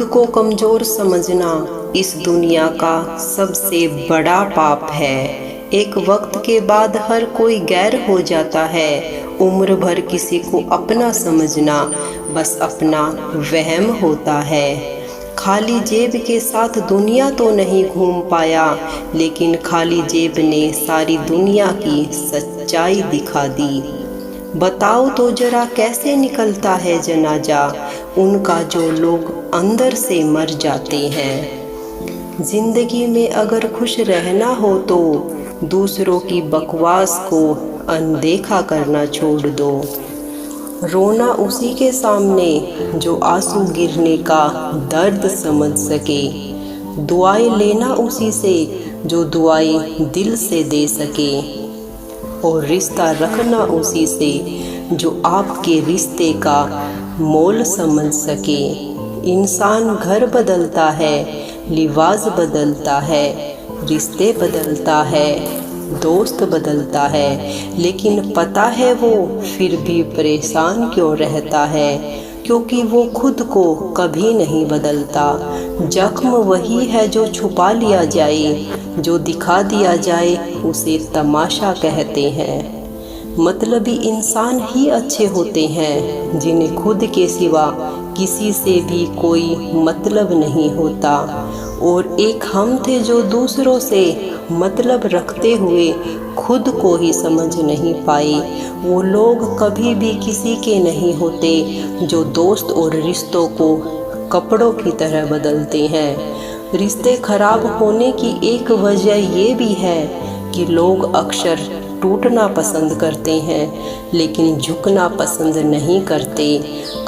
खुद को कमज़ोर समझना इस दुनिया का सबसे बड़ा पाप है। एक वक्त के बाद हर कोई गैर हो जाता है। उम्र भर किसी को अपना समझना बस अपना वहम होता है। खाली जेब के साथ दुनिया तो नहीं घूम पाया, लेकिन खाली जेब ने सारी दुनिया की सच्चाई दिखा दी। बताओ तो जरा कैसे निकलता है जनाजा उनका जो लोग अंदर से मर जाते हैं। जिंदगी में अगर खुश रहना हो तो दूसरों की बकवास को अनदेखा करना छोड़ दो। रोना उसी के सामने जो आंसू गिरने का दर्द समझ सके। दुआएं लेना उसी से जो दुआएं दिल से दे सके। और रिश्ता रखना उसी से जो आपके रिश्ते का मोल समझ सके। इंसान घर बदलता है, लिबास बदलता है, रिश्ते बदलता है, दोस्त बदलता है, लेकिन पता है वो फिर भी परेशान क्यों रहता है? क्योंकि वो खुद को कभी नहीं बदलता। जख्म वही है जो छुपा लिया जाए, जो दिखा दिया जाए उसे तमाशा कहते हैं। मतलबी इंसान ही अच्छे होते हैं जिन्हें खुद के सिवा किसी से भी कोई मतलब नहीं होता। और एक हम थे जो दूसरों से मतलब रखते हुए खुद को ही समझ नहीं पाए। वो लोग कभी भी किसी के नहीं होते जो दोस्त और रिश्तों को कपड़ों की तरह बदलते हैं। रिश्ते खराब होने की एक वजह ये भी है कि लोग अक्सर टूटना पसंद करते हैं, लेकिन झुकना पसंद नहीं करते।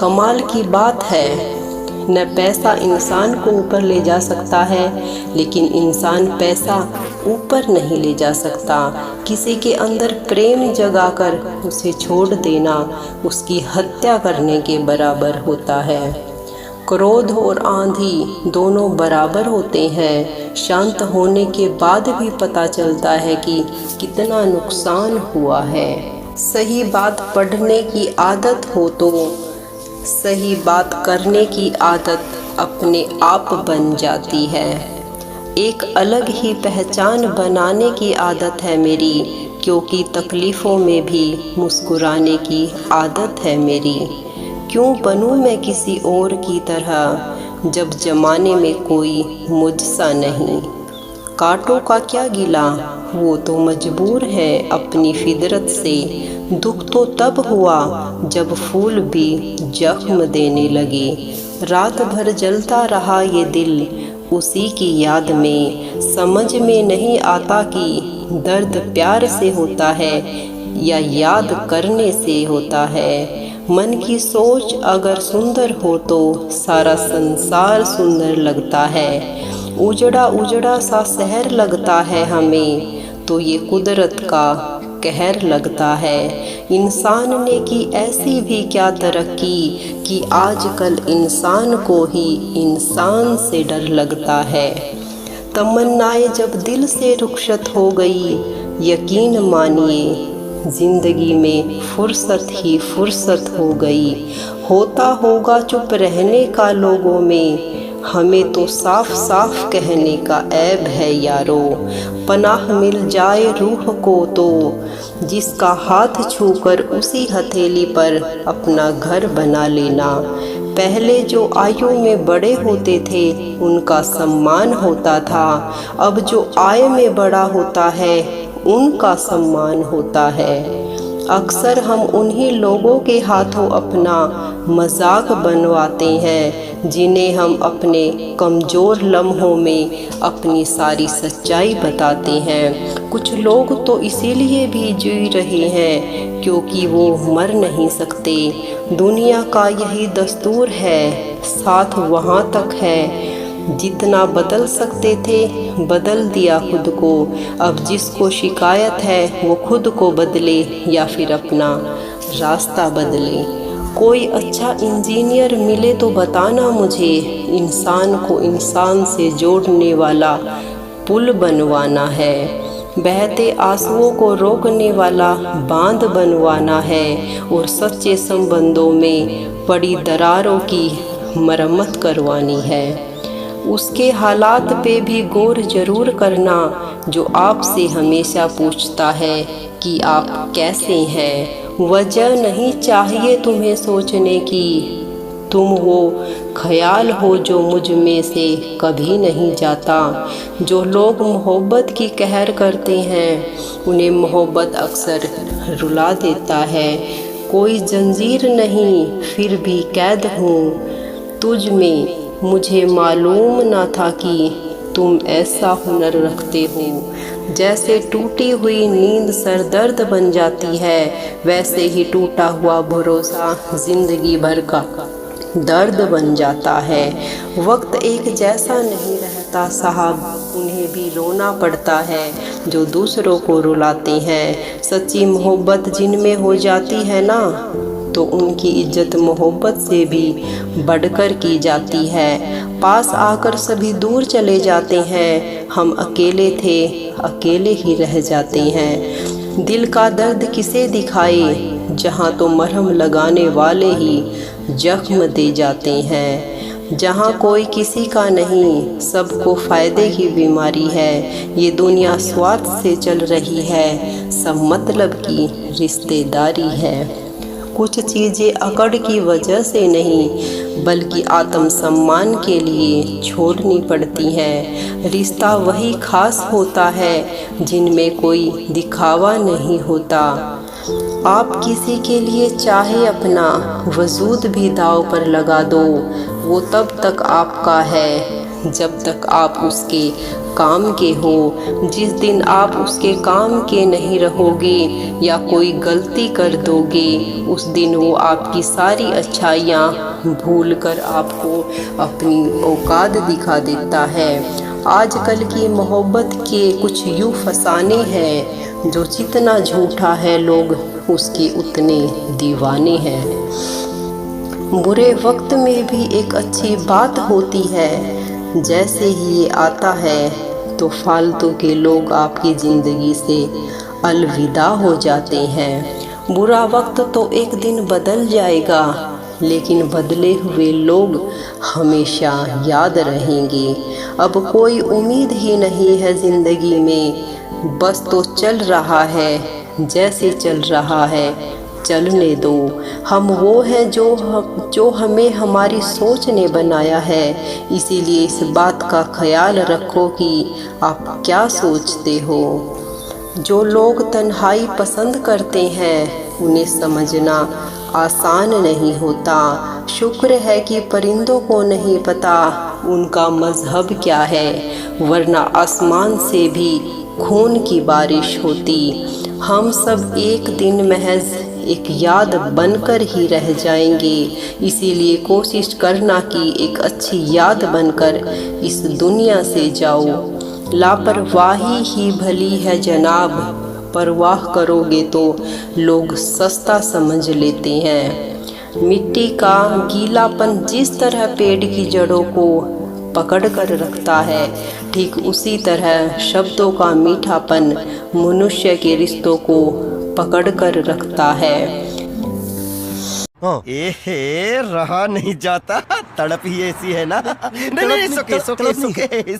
कमाल की बात है, न पैसा इंसान को ऊपर ले जा सकता है, लेकिन इंसान पैसा ऊपर नहीं ले जा सकता। किसी के अंदर प्रेम जगाकर उसे छोड़ देना उसकी हत्या करने के बराबर होता है। क्रोध और आंधी दोनों बराबर होते हैं। शांत होने के बाद भी पता चलता है कि कितना नुकसान हुआ है। सही बात पढ़ने की आदत हो तो सही बात करने की आदत अपने आप बन जाती है। एक अलग ही पहचान बनाने की आदत है मेरी, क्योंकि तकलीफ़ों में भी मुस्कुराने की आदत है मेरी। क्यों बनूं मैं किसी और की तरह जब ज़माने में कोई मुझसा नहीं। कांटों का क्या गिला, वो तो मजबूर है अपनी फितरत से। दुख तो तब हुआ जब फूल भी जख्म देने लगे। रात भर जलता रहा ये दिल उसी की याद में। समझ में नहीं आता कि दर्द प्यार से होता है या याद करने से होता है। मन की सोच अगर सुंदर हो तो सारा संसार सुंदर लगता है। उजड़ा उजड़ा सा शहर लगता है हमें तो ये कुदरत का कहर लगता है। इंसान ने की ऐसी भी क्या तरक्की कि आजकल इंसान को ही इंसान से डर लगता है। तमन्नाएं जब दिल से रुखसत हो गई, यकीन मानिए जिंदगी में फुर्सत ही फुर्सत हो गई। होता होगा चुप रहने का लोगों में, हमें तो साफ साफ कहने का ऐब है यारो। पनाह मिल जाए रूह को तो जिसका हाथ छूकर उसी हथेली पर अपना घर बना लेना। पहले जो आयु में बड़े होते थे उनका सम्मान होता था, अब जो आय में बड़ा होता है उनका सम्मान होता है। अक्सर हम उन्हीं लोगों के हाथों अपना मजाक बनवाते हैं जिन्हें हम अपने कमज़ोर लम्हों में अपनी सारी सच्चाई बताते हैं। कुछ लोग तो इसीलिए भी जी रहे हैं क्योंकि वो मर नहीं सकते। दुनिया का यही दस्तूर है, साथ वहाँ तक है जितना बदल सकते थे बदल दिया खुद को। अब जिसको शिकायत है वो खुद को बदले या फिर अपना रास्ता बदले। कोई अच्छा इंजीनियर मिले तो बताना मुझे, इंसान को इंसान से जोड़ने वाला पुल बनवाना है। बहते आंसुओं को रोकने वाला बांध बनवाना है और सच्चे संबंधों में पड़ी दरारों की मरम्मत करवानी है। उसके हालात पे भी गौर जरूर करना जो आपसे हमेशा पूछता है कि आप कैसे हैं। वजह नहीं चाहिए तुम्हें सोचने की, तुम वो ख्याल हो जो मुझ में से कभी नहीं जाता। जो लोग मोहब्बत की कहर करते हैं उन्हें मोहब्बत अक्सर रुला देता है। कोई जंजीर नहीं फिर भी कैद हूँ तुझ में, मुझे मालूम ना था कि तुम ऐसा हुनर रखते हो। जैसे टूटी हुई नींद सरदर्द बन जाती है, वैसे ही टूटा हुआ भरोसा जिंदगी भर का दर्द बन जाता है। वक्त एक जैसा नहीं रहता साहब, उन्हें भी रोना पड़ता है जो दूसरों को रुलाते हैं। सच्ची मोहब्बत जिनमें हो जाती है ना, तो उनकी इज्जत मोहब्बत से भी बढ़कर की जाती है। पास आकर सभी दूर चले जाते हैं, हम अकेले थे अकेले ही रह जाते हैं। दिल का दर्द किसे दिखाए, जहाँ तो मरहम लगाने वाले ही जख्म दे जाते हैं। जहाँ कोई किसी का नहीं, सबको फ़ायदे की बीमारी है। ये दुनिया स्वार्थ से चल रही है, सब मतलब की रिश्तेदारी है। कुछ चीज़ें अकड़ की वजह से नहीं बल्कि आत्मसम्मान के लिए छोड़नी पड़ती हैं। रिश्ता वही खास होता है जिनमें कोई दिखावा नहीं होता। आप किसी के लिए चाहे अपना वजूद भी दांव पर लगा दो, वो तब तक आपका है जब तक आप उसके काम के हो। जिस दिन आप उसके काम के नहीं रहोगे या कोई गलती कर दोगे, उस दिन वो आपकी सारी अच्छाइयाँ भूल कर आपको अपनी औकात दिखा देता है। आजकल की मोहब्बत के कुछ यूँ फसाने हैं, जो जितना झूठा है लोग उसके उतने दीवाने हैं। बुरे वक्त में भी एक अच्छी बात होती है, जैसे ही ये आता है तो फालतू के लोग आपकी ज़िंदगी से अलविदा हो जाते हैं। बुरा वक्त तो एक दिन बदल जाएगा, लेकिन बदले हुए लोग हमेशा याद रहेंगे। अब कोई उम्मीद ही नहीं है ज़िंदगी में, बस तो चल रहा है जैसे चल रहा है, चलने दो। हम वो हैं जो हमें हमारी सोच ने बनाया है, इसीलिए इस बात का ख्याल रखो कि आप क्या सोचते हो। जो लोग तन्हाई पसंद करते हैं उन्हें समझना आसान नहीं होता। शुक्र है कि परिंदों को नहीं पता उनका मज़हब क्या है, वरना आसमान से भी खून की बारिश होती। हम सब एक दिन महज एक याद बनकर ही रह जाएंगे, इसीलिए कोशिश करना कि एक अच्छी याद बनकर इस दुनिया से जाओ। लापरवाही ही भली है जनाब, परवाह करोगे तो लोग सस्ता समझ लेते हैं। मिट्टी का गीलापन जिस तरह पेड़ की जड़ों को पकड़ कर रखता है, ठीक उसी तरह शब्दों का मीठापन मनुष्य के रिश्तों को पकड़ कर रखता है। रहा नहीं जाता, तड़प ही ऐसी है ना। नहीं, सुके